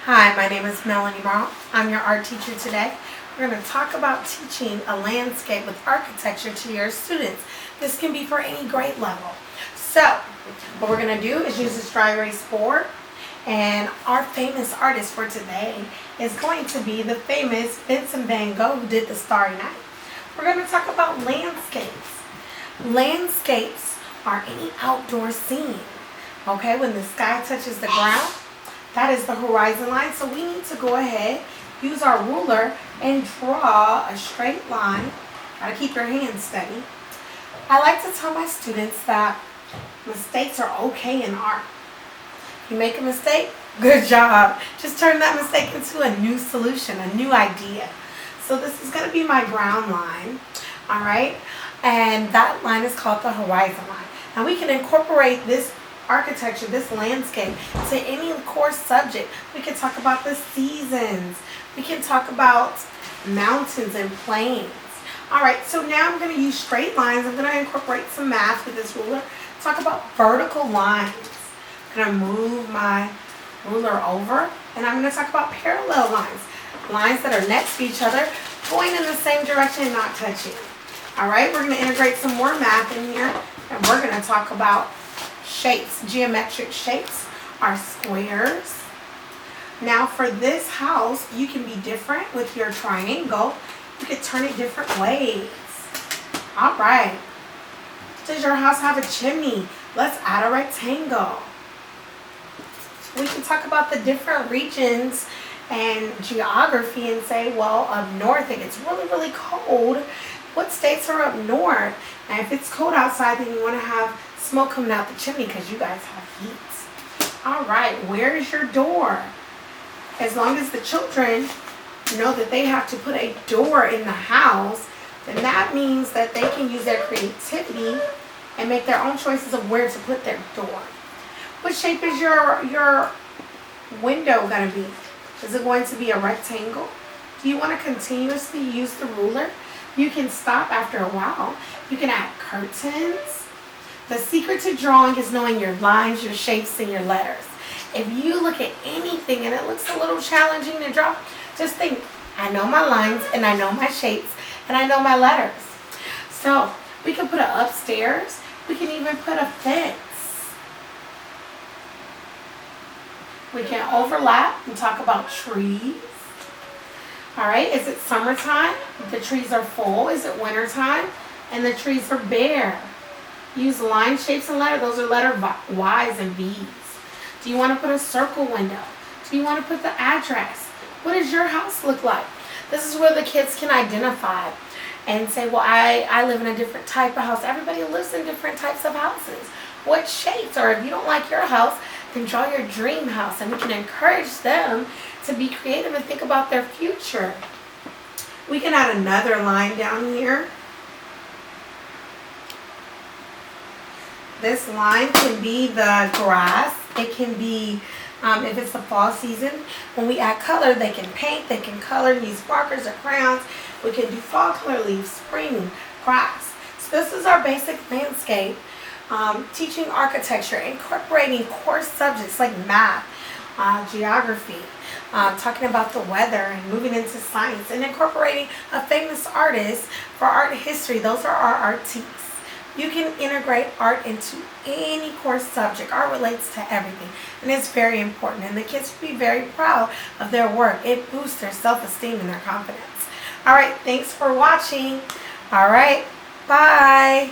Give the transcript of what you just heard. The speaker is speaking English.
Hi, my name is Melanie Morrow. I'm your art teacher today. We're going to talk about teaching a landscape with architecture to your students. This can be for any grade level. So, what we're going to do is use this dry erase board, and our famous artist for today is going to be the famous Vincent van Gogh, who did the Starry Night. We're going to talk about landscapes. Landscapes are any outdoor scene. Okay, when the sky touches the ground, that is the horizon line. So we need to go ahead, use our ruler, and draw a straight line. Gotta keep your hands steady. I like to tell my students that mistakes are okay in art. You make a mistake, good job. Just turn that mistake into a new solution, a new idea. So this is gonna be my ground line, all right? And that line is called the horizon line. Now we can incorporate this architecture, this landscape, to any course subject. We can talk about the seasons. We can talk about mountains and plains. Alright, so now I'm going to use straight lines. I'm going to incorporate some math with this ruler. Talk about vertical lines. I'm going to move my ruler over, and I'm going to talk about parallel lines. Lines that are next to each other, going in the same direction and not touching. Alright, we're going to integrate some more math in here, and we're going to talk about shapes. Geometric shapes are squares. Now for this house, you can be different with your triangle. You can turn it different ways. All right. Does your house have a chimney? Let's add a rectangle. We can talk about the different regions and geography and say, well, up north it gets really, really cold. What states are up north? And if it's cold outside, then you want to have smoke coming out the chimney because you guys have heat. All right, where is your door? As long as the children know that they have to put a door in the house, then that means that they can use their creativity and make their own choices of where to put their door. What shape is your window going to be? Is it going to be a rectangle? Do you want to continuously use the ruler? You can stop after a while. You can add curtains. The secret to drawing is knowing your lines, your shapes, and your letters. If you look at anything and it looks a little challenging to draw, just think, I know my lines, and I know my shapes, and I know my letters. So we can put it upstairs. We can even put a fence. We can overlap and talk about trees. All right, is it summertime? The trees are full. Is it wintertime? And the trees are bare. Use line, shapes, and letters. Those are letter Y's and V's. Do you want to put a circle window? Do you want to put the address? What does your house look like? This is where the kids can identify and say, well, I live in a different type of house. Everybody lives in different types of houses. What shapes? Or if you don't like your house, then draw your dream house. And we can encourage them to be creative and think about their future. We can add another line down here. This line can be the grass. It can be, if it's the fall season, when we add color, they can paint, they can color, use markers or crayons. We can do fall color leaves, spring, grass. So this is our basic landscape, teaching architecture, incorporating core subjects like math, geography, talking about the weather and moving into science, and incorporating a famous artist for art history. Those are our artists. You can integrate art into any course subject. Art relates to everything, and it's very important. And the kids will be very proud of their work. It boosts their self-esteem and their confidence. All right, thanks for watching. All right, bye.